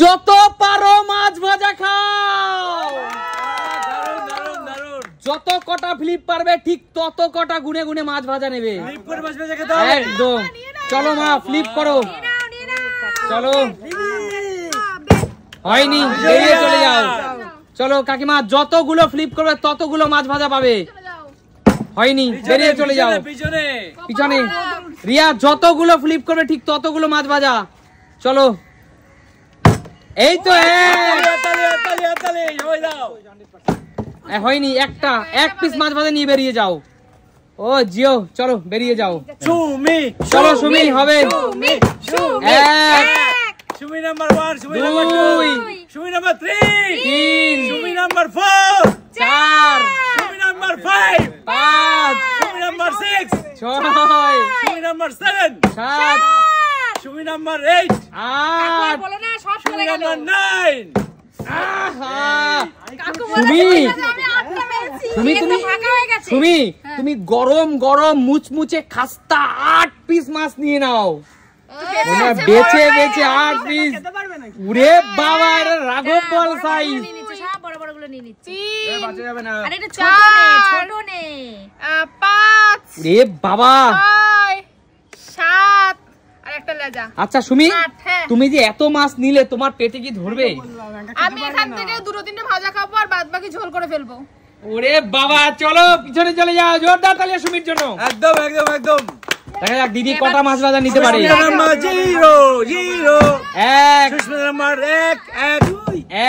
যত পারো মাছ ভাজা খাও। যত কটা ফ্লিপ পারবে ঠিক তত কটা গুনে গুনে মাছ ভাজা নেবে। একদম। চলো মা ফ্লিপ করো। চলো হয়নি, বেরিয়ে চলে যাও। চলো কাকিমা যতগুলো ফ্লিপ করবে ততগুলো মাছ ভাজা পাবে। হয়নি, বেরিয়ে চলে যাও। পিছনে রিয়া যতগুলো ফ্লিপ করবে ঠিক ততগুলো মাছ ভাজা। চলো এই তো হয়নি, একটা এক পিস মাছ ভাজা নিয়ে বেরিয়ে যাও। ও জিও চলো বেরিয়ে যাও। চলো সুমি হবে। Sumi number 1, Sumi number 2, Sumi number 3, 3, Sumi number 4, 4, Sumi number 5, 5, Sumi number 6, 6, Sumi number 7, 7, Sumi number 8, 8, বলো না সব সুমি চলে গেল। নাম্বার 9। তুমি গরম গরম মুচমুচে খাস্তা 8 পিস মাছ নিয়ে নাও। বেচে বেচে 8 পিস। উরে বাবা, এটা রাঘব বল সাইজ। সব বড় বড় গুলো নিয়ে নিচ্ছি। বাঁচা যাবে না। আরে এটা ছোট নে 5, উরে বাবা 6, 7 আর একটা লেজা। আচ্ছা সুমি, 8, হ্যাঁ। তুমি যে এত মাছ নিলে তোমার পেটে কি ধরবে? আমি এখান থেকে 2-3টে ভাজা খাবো আর বাদ বাকি ঝোল করে ফেলবো। ওরে বাবা চলো পিছনে চলে যাও। জোরদার তালিয়া সুমির জন্য। একদম একদম একদম। দেখা যাক দিদি কটা মাছ ভাজা নিতে পারে। Susmita number 0, 0, 1, Susmita number 1, 1,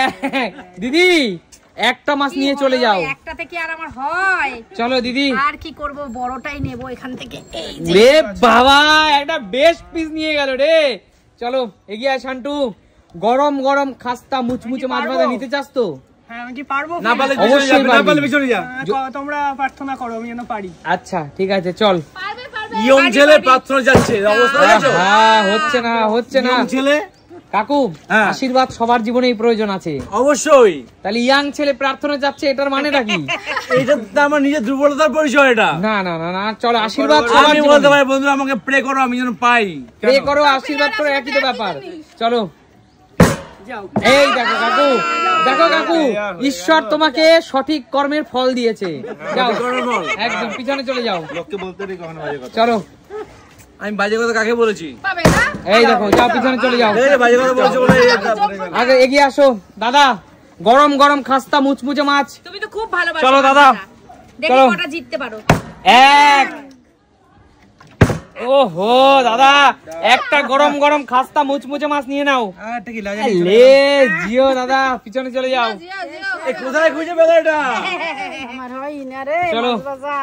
1। দিদি একটা মাছ নিয়ে চলে যাও। একটা থেকে আর আমার হয়। চলো দিদি। আর কি করব, বড়টাই নেব এখান থেকে। এই যে রে বাবা, একটা বেস্ট পিস নিয়ে গেল রে। চলো এগিয়ে আয় শান্টু। গরম গরম খাস্তা মুচমুচে মাছ ভাজা নিতে চাস তো? হ্যাঁ আমি কি পারবো? না পারলে অবশ্যই পিছনে যা, না পারবি। পারলে পিছনে যা। তোমরা প্রার্থনা করো আমি যেন পারি। আচ্ছা ঠিক আছে চল। পারবে পারবে। ইয়ং ছেলে প্রার্থনা যাচ্ছে, অবস্থা দেখছো? হ্যাঁ হচ্ছে না হচ্ছে না। ইয়ং ছেলে কাকু হ্যাঁ। আশীর্বাদ সবার জীবনেই প্রয়োজন আছে। অবশ্যই। তাহলে ইয়াং ছেলে প্রার্থনা যাচ্ছে, এটার মানেটা কি? এটা তো আমার নিজের দুর্বলতার পরিচয়। এটা না না না না, চলো আশীর্বাদ সবার আমি বলতে পারি বন্ধুরা আমাকে প্রে করো, আমি যেন পাই। প্রে করো, আশীর্বাদ করো, একই তো ব্যাপার। চলো এই দেখো কাকু, দেখো কাকু, ঈশ্বর তোমাকে সঠিক কর্মের ফল দিয়েছে। যাও একদম পিছনে চলে যাও। চলো আমি বাজে কথা কাকে বলেছি? পাবে না। এই দেখো যাও পিছনে চলে যাও। এই বাজে কথা বলেছি বলে আগে এগিয়ে আসো দাদা। গরম গরম খাস্তা মুচমুচে মাছ। তুমি তো খুব ভালোবাসো। চলো দাদা, দেখি চলো। কটা জিততে পারো। 1। ওহো দাদা, একটা গরম গরম খাস্তা মুচমুচে মাছ নিয়ে নাও। লে জিও দাদা, পিছনে চলে যাও। জিও জিও। এই কোথায় খুঁজে পেলে এটা? আমার হয় না রে। চলো। মাছ ভাজা।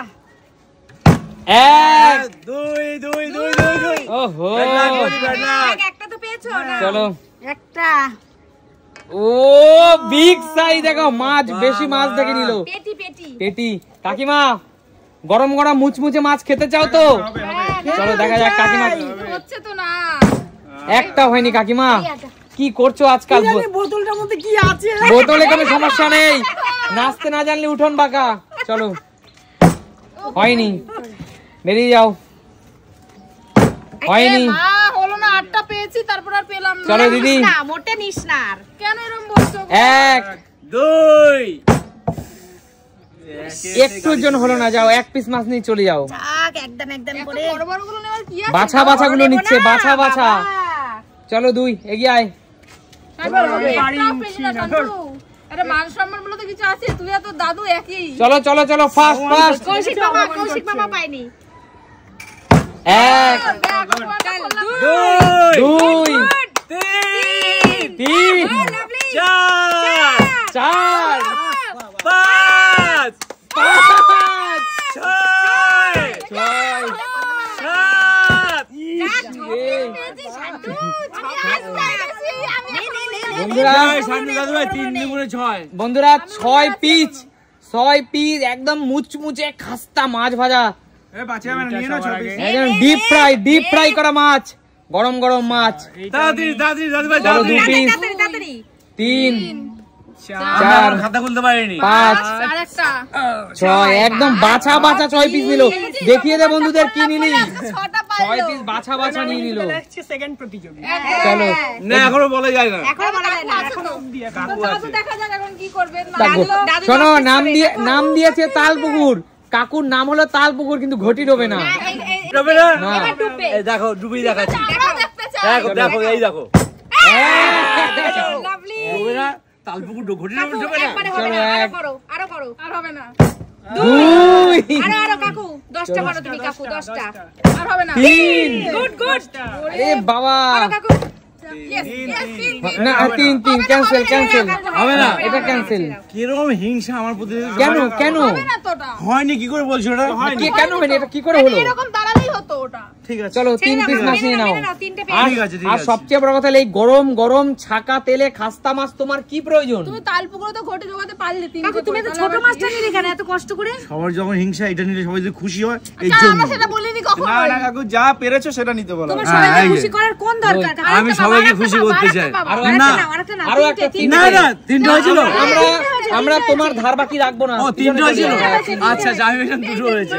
1। 2, 2, 2, 2। ওহো একটা তো পেয়েছো না। চলো। একটা ও বিগ সাইজ, দেখো মাছ বেশি মাছ দেখে নিল। পেটি পেটি। পেটি। কাকিমা গরম গরম মুচমুচে মাছ খেতে চাও তো? চলো দেখা যাক কাকিমা। হচ্ছে তো না। একটা হয়নি কাকিমা, কি করছো আজকাল? বোতলটার মধ্যে কি আছে? বোতলে কোনো সমস্যা নেই, নাচতে না জানলে উঠোন বাঁকা। চলো হয়নি, বেরিয়ে যাও। হয়নি, হলো না। 8টা পেয়েছি তারপর আর পেলাম না। চলো দিদি। না মোটে নিস না আর। কেন এরকম বলছো? 1। 2। একটুর জন্য হলো না, যাও 1 পিস মাছ নিয়ে চলে যাও। যাক একদম একদম করে। বড় বড় গুলো নেওয়ার কি আছে? বাছা বাছা গুলো নিচ্ছে, বাছা বাছা। চলো 2 এগিয়ে আয়। আরে মান সম্মান বলে তো কিছু আছে? তুই আর তোর দাদু একই। চলো চলো চলো ফাস্ট ফাস্ট। কৌশিক মামা পাইনি। 1, 2, 2, 3, 3, 4, 4, 5, 5, 6, 6, 7। বন্ধুরা 6 পিস একদম মুচমুচে খাস্তা মাছ ভাজা। একদম ডিপ ফ্রাই করা মাছ, গরম গরম মাছ। 3, 4 খাতা খুলতে পারিনি 5 আর একটা 6 একদম বাছা 6 পিস নিল দেখিয়ে দে বন্ধুদের কি নিলি 6টা 6 পিস বাছা নিয়ে নিল দেখছি সেকেন্ড প্রতিযোগী চলো না এখনো বলা যায় না এখন বলা যায় না এখন কাকু দেখা যাক এখন কি করবে শোনো নাম দিয়েছে তালপুকুর কাকুর নাম হলো তালপুকুর কিন্তু ঘটি ডোবে না ডুবে না না। এই দেখো ডুবি দেখাচ্ছি দেখতে চাই দেখো দেখো এই দেখো লাভলি ডুবে না তালপুকুর ঘটি ডুবে না একবারে হবে না আরো করো আর হবে না 2 আরো কাকু 10টা করো তুমি কাকু 10টা আর হবে না 3 গুড আরে বাবা কাকু ইয়েস ইয়েস না 3 ক্যান্সেল হবে না এটা ক্যান্সেল কিরকম হিংসা আমার প্রতি কেন হবে না তোটা হয়নি কি করে বলছো এটা কেন হয়নি এটা কি করে হলো এরকম দাঁড়ালেই হতো ওটা ঠিক আছে চলো 3 পিস মাছ নিয়ে নাও তিনটে ঠিক আছে ঠিক আর আছে সবচেয়ে বড় কথা এই গরম ছাকা তেলে খাস্তা মাছ তোমার কি প্রয়োজন তুমি তালপুকুরে তো ঘটে জোগাতে পারলে তিনটে কাকু তুমি তো ছোট মাছটা নিলে কেন এত কষ্ট করে? সবার যখন হিংসা এটা নিলে সবাই যদি খুশি হয় এই আচ্ছা, জন্য আমরা সেটা বলিনি কখন না না কাকু যা পেরেছো সেটা নিতে বলো তোমার হ্যাঁ, সবাইকে এই যে। খুশি করার কোন দরকার? আমি সবাইকে খুশি করতে চাই আরো না আরেকটা নাও, আরো একটা তিনটে, না না তিনটে হয়েছিল আমরা তোমার ধার বাকি রাখবো না ও তিনটে হয়েছিল আচ্ছা আমি ভেবেছিলাম দুটো হয়েছে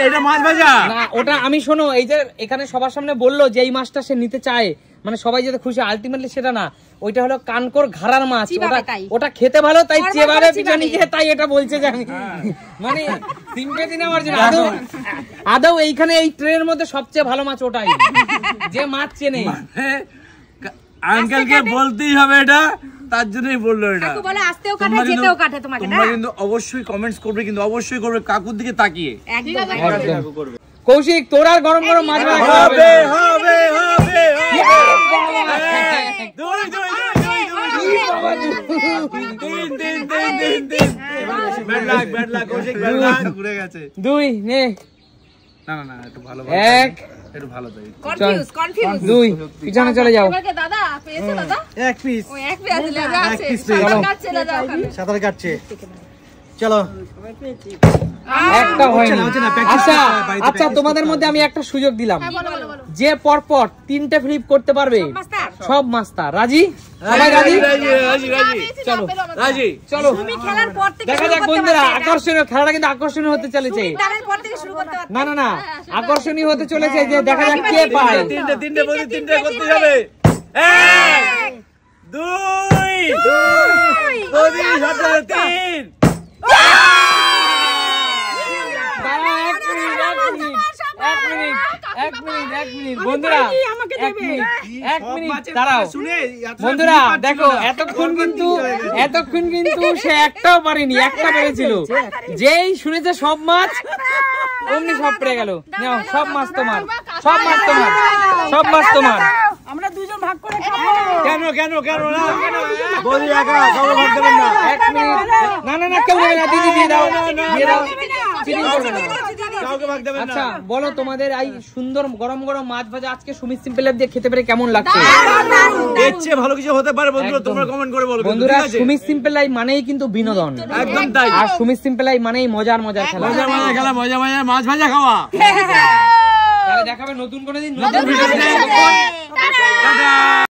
এটা মাছ ভাজা না ওটা আমি শোনো এই যে এখানে সবার সামনে বললো যে এই মাছটা সে নিতে চায় মানে সবাই যাতে খুশি আলটিমেটলি সেটা না ওইটা হলো কানকোর ঘাড়ার মাছ চিবাবে তাই। ওটা খেতে ভালো তাই গড়গড় চেবারে করে পিছনে চিবাবে। গিয়ে তাই এটা বলছে যে আমি মানে তিনটে দিন আমার জন্য আদৌ এইখানে এই ট্রেনের মধ্যে সবচেয়ে ভালো মাছ ওটাই যে মাছ চেনে আঙ্কেলকে বলতেই হবে এটা তার জন্যই বললো এটা কাকু বলে আসতেও কাটে তোমরা কিন্তু- যেতেও কাটে তোমাকে না? তোমরা কিন্তু অবশ্যই কমেন্টস করবে কিন্তু অবশ্যই করবে কাকুর দিকে তাকিয়ে একদম একদম। কৌশিক তোর আর গরম মাছ ভাজা খাওয়া হবে না। হবে হবে দুই দুই bad luck Kaushik bad luck ঘুরে গেছে 2 নে না না না একটু ভালো 1 একটু ভালো তাই কনফিউজ 2 পিছনে চলে যাও এবারে দাদা পেয়েছে দাদা এক পিস ওই এক পেয়ে আছে লেজা আছে piece পেয়েছে। সাদা কাট চলে যাও ওখানে সাঁতার কাটছে চলো একটা হয়নি হচ্ছে না, practice আচ্ছা করতে হয়, বাড়িতে আচ্ছা তোমাদের মধ্যে আমি একটা সুযোগ দিলাম বলো বলো বলো যে পরপর 3টে ফ্লিপ করতে পারবে সব মাস্টার রাজি সবাই রাজি চলো রাজি চলো তুমি খেলার পর থেকে দেখা শুরু যাক করতে বন্ধুরা পারবে। আকর্ষণীয় খেলাটা কিন্তু আকর্ষণীয় হতে চলেছে তারের পর থেকে শুরু করতে পারবে। না আকর্ষণীয় হতে চলেছে যে দেখা যাক কে পায় তিনটে বলি তিনটে করতে হবে এক দুই বলি সাথে তিন দাঁড়াও, এক মিনিট বন্ধুরা এক মিনিট দাঁড়াও বন্ধুরা দেখো এতক্ষণ কিন্তু সে একটাও পারেনি একটা পেরেছিল যেই শুনেছে সব মাছ অমনি সব পেরে গেল নাও সব মাছ তোমার আমরা দুজন ভাগ করে খাবো কেন না বলি একা কাউকে ভাগ দেবেন না এক মিনিট না কেউ দেবে না দিদি দিয়ে দাও চিটিং করবে না কাউকে ভাগ দেবেন না আচ্ছা বলো তোমাদের এই সুন্দর গরম মাছ ভাজা আজকে সুমিত সিম্পল দিয়ে খেতে পেরে কেমন লাগছে এর চেয়ে ভালো কিছু হতে পারে বন্ধুরা তোমরা কমেন্ট করে বলো বন্ধুরা ঠিক আছে? সুমিত সিম্পল মানেই কিন্তু বিনোদন একদম তাই আর সুমিত সিম্পল মানেই মজার খেলা মজা খেলা মজা মাছ ভাজা খাওয়া তাহলে দেখাবে নতুন কোনো দিন নতুন ভিডিও টাটা